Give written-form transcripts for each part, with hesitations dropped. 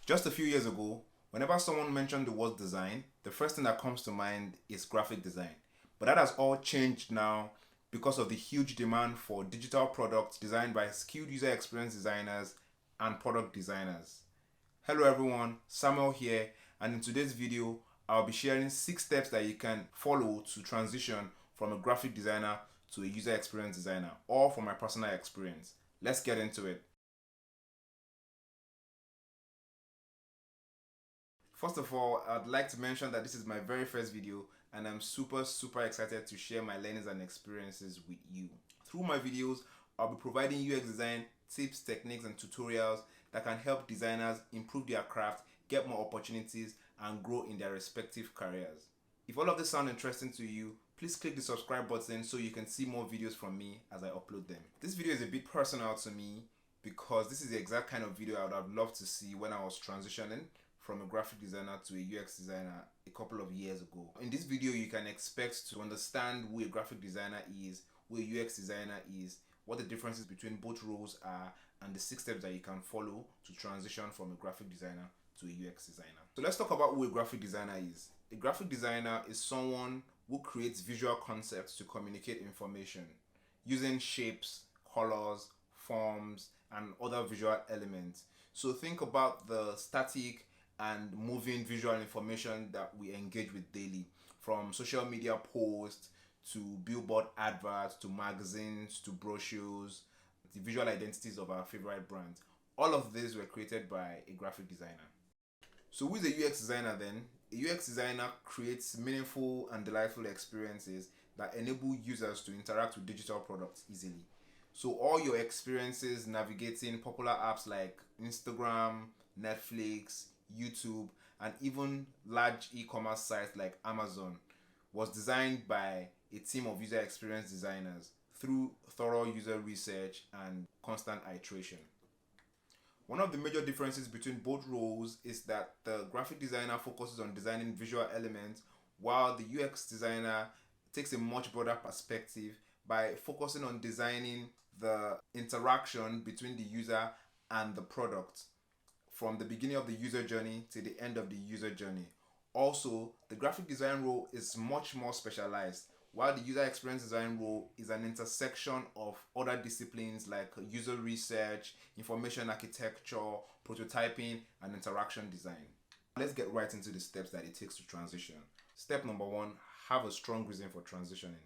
Just a few years ago, whenever someone mentioned the word design, the first thing that comes to mind is graphic design. But that has all changed now because of the huge demand for digital products designed by skilled user experience designers and product designers. Hello everyone, Samuel here, and in today's video, I'll be sharing 6 steps that you can follow to transition from a graphic designer to a user experience designer, all from my personal experience. Let's get into it. First of all, I'd like to mention that this is my very first video and I'm super excited to share my learnings and experiences with you. Through my videos, I'll be providing UX design tips, techniques and tutorials that can help designers improve their craft, get more opportunities and grow in their respective careers. If all of this sounds interesting to you, please click the subscribe button so you can see more videos from me as I upload them. This video is a bit personal to me because this is the exact kind of video I would have loved to see when I was transitioning from a graphic designer to a UX designer a couple of years ago. In this video, you can expect to understand who a graphic designer is, who a UX designer is, what the differences between both roles are, and the 6 steps that you can follow to transition from a graphic designer to a UX designer. So let's talk about who a graphic designer is. A graphic designer is someone who creates visual concepts to communicate information using shapes, colors, forms, and other visual elements. So think about the static and moving visual information that we engage with daily, from social media posts to billboard adverts to magazines to brochures, the visual identities of our favorite brands. All of these were created by a graphic designer. So who is a UX designer then? A UX designer creates meaningful and delightful experiences that enable users to interact with digital products easily. So all your experiences navigating popular apps like Instagram, Netflix, YouTube, and even large e-commerce sites like Amazon was designed by a team of user experience designers through thorough user research and constant iteration. One of the major differences between both roles is that the graphic designer focuses on designing visual elements, while the UX designer takes a much broader perspective by focusing on designing the interaction between the user and the product, from the beginning of the user journey to the end of the user journey. Also, the graphic design role is much more specialized, while the user experience design role is an intersection of other disciplines like user research, information architecture, prototyping, and interaction design. Let's get right into the steps that it takes to transition. Step number 1, have a strong reason for transitioning.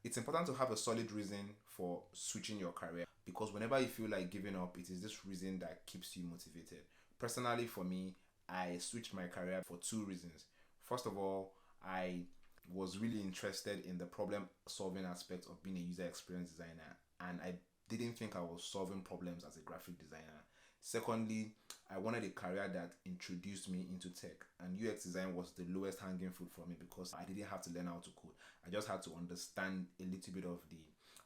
It's important to have a solid reason for switching your career, because whenever you feel like giving up, it is this reason that keeps you motivated. Personally, for me, I switched my career for 2 reasons. First of all, I was really interested in the problem solving aspect of being a user experience designer, and I didn't think I was solving problems as a graphic designer. Secondly, I wanted a career that introduced me into tech, and UX design was the lowest hanging fruit for me because I didn't have to learn how to code. I just had to understand a little bit of the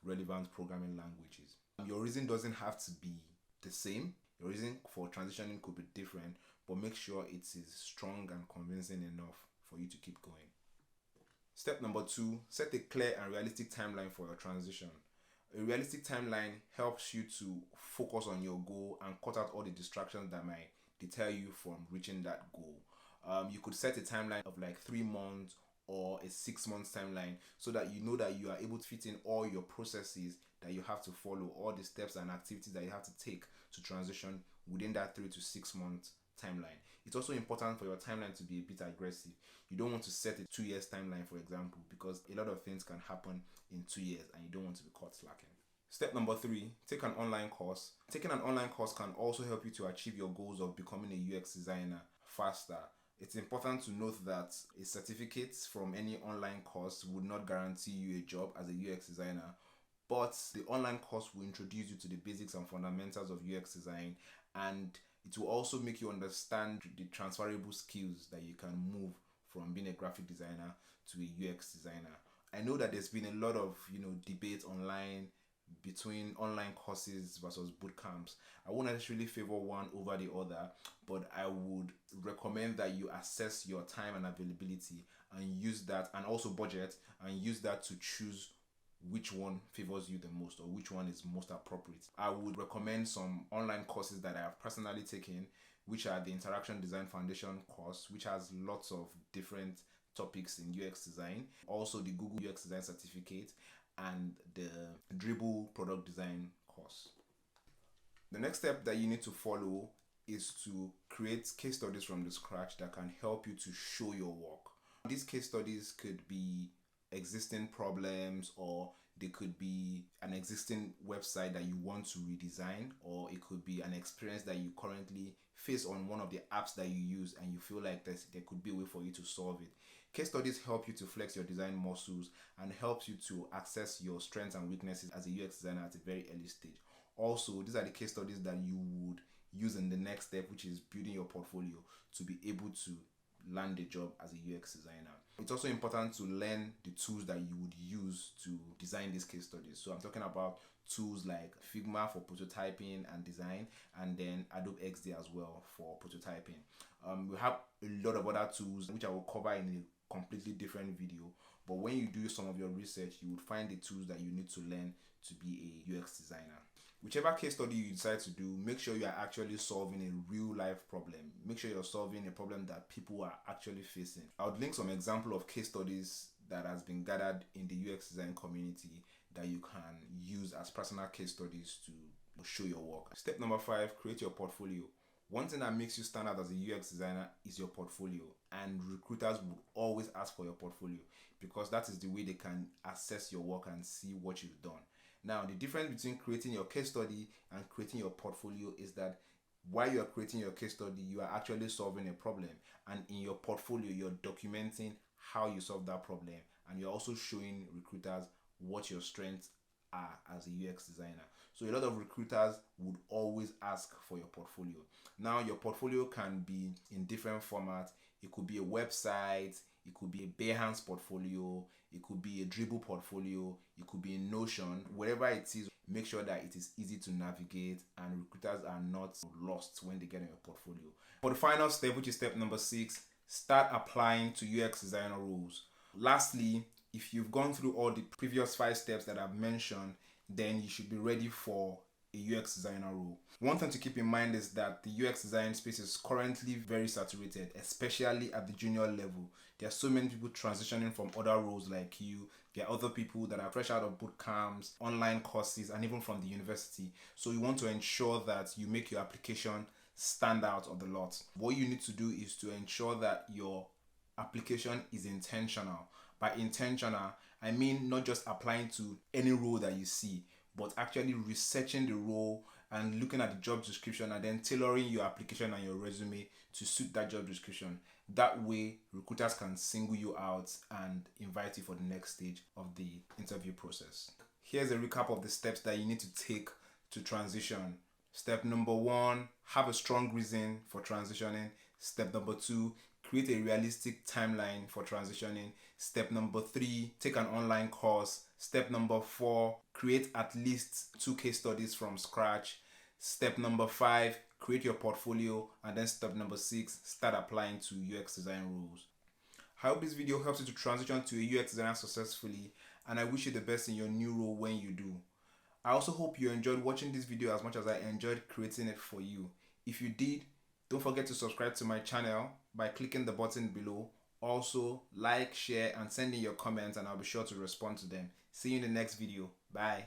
relevant programming languages. Your reason doesn't have to be the same. Your reason for transitioning could be different, but make sure it is strong and convincing enough for you to keep going. Step number 2, set a clear and realistic timeline for your transition. A realistic timeline helps you to focus on your goal and cut out all the distractions that might deter you from reaching that goal. You could set a timeline of like 3 months or a 6 months timeline so that you know that you are able to fit in all your processes that you have to follow, all the steps and activities that you have to take to transition within that 3 to 6 months timeline. It's also important for your timeline to be a bit aggressive. You don't want to set a 2 years timeline, for example, because a lot of things can happen in 2 years and you don't want to be caught slacking. Step number 3, take an online course. Taking an online course can also help you to achieve your goals of becoming a UX designer faster. It's important to note that a certificate from any online course would not guarantee you a job as a UX designer, but the online course will introduce you to the basics and fundamentals of UX design, and it will also make you understand the transferable skills that you can move from being a graphic designer to a UX designer. I know that there's been a lot of debate online between online courses versus boot camps. I won't necessarily favor one over the other, but I would recommend that you assess your time and availability and use that, and also budget, and use that to choose which one favors you the most or which one is most appropriate. I would recommend some online courses that I have personally taken which are the Interaction Design Foundation course, which has lots of different topics in UX design. Also the Google UX Design Certificate and the Dribbble Product Design course. The next step that you need to follow is to create case studies from the scratch that can help you to show your work. These case studies could be existing problems, or they could be an existing website that you want to redesign, or it could be an experience that you currently face on one of the apps that you use and you feel like there could be a way for you to solve it. Case studies help you to flex your design muscles and helps you to access your strengths and weaknesses as a UX designer at a very early stage. Also, these are the case studies that you would use in the next step, which is building your portfolio, to be able to land a job as a UX designer. It's also important to learn the tools that you would use to design these case studies. So I'm talking about tools like Figma for prototyping and design, and then Adobe XD as well for prototyping. We have a lot of other tools which I will cover in a completely different video, but when you do some of your research, you would find the tools that you need to learn to be a UX designer. Whichever case study you decide to do, make sure you are actually solving a real life problem. Make sure you're solving a problem that people are actually facing. I would link some example of case studies that has been gathered in the UX design community that you can use as personal case studies to show your work. Step number 5, create your portfolio. One thing that makes you stand out as a UX designer is your portfolio, and recruiters would always ask for your portfolio because that is the way they can assess your work and see what you've done. Now, the difference between creating your case study and creating your portfolio is that while you are creating your case study, you are actually solving a problem, and in your portfolio, you're documenting how you solve that problem, and you're also showing recruiters what your strengths are as a UX designer. So a lot of recruiters would always ask for your portfolio. Now, your portfolio can be in different formats. It could be a website, it could be a Behance portfolio, it could be a Dribbble portfolio, it could be a Notion. Whatever it is, make sure that it is easy to navigate and recruiters are not lost when they get in your portfolio. For the final step, which is step number 6, start applying to UX designer roles. Lastly, if you've gone through all the previous 5 steps that I've mentioned, then you should be ready for a UX designer role. One thing to keep in mind is that the UX design space is currently very saturated, especially at the junior level. There are so many people transitioning from other roles like you. There are other people that are fresh out of boot camps, online courses, and even from the university. So you want to ensure that you make your application stand out of the lot. What you need to do is to ensure that your application is intentional. By intentional, I mean not just applying to any role that you see, but actually researching the role and looking at the job description and then tailoring your application and your resume to suit that job description. That way, recruiters can single you out and invite you for the next stage of the interview process. Here's a recap of the steps that you need to take to transition. Step number 1, have a strong reason for transitioning. Step number 2, create a realistic timeline for transitioning. Step number 3, take an online course. Step number 4, create at least 2 case studies from scratch. Step number 5, create your portfolio. And then step number 6, start applying to UX design roles. I hope this video helps you to transition to a UX designer successfully, and I wish you the best in your new role when you do. I also hope you enjoyed watching this video as much as I enjoyed creating it for you. If you did, don't forget to subscribe to my channel by clicking the button below. Also, like, share, and send in your comments, and I'll be sure to respond to them. See you in the next video. Bye.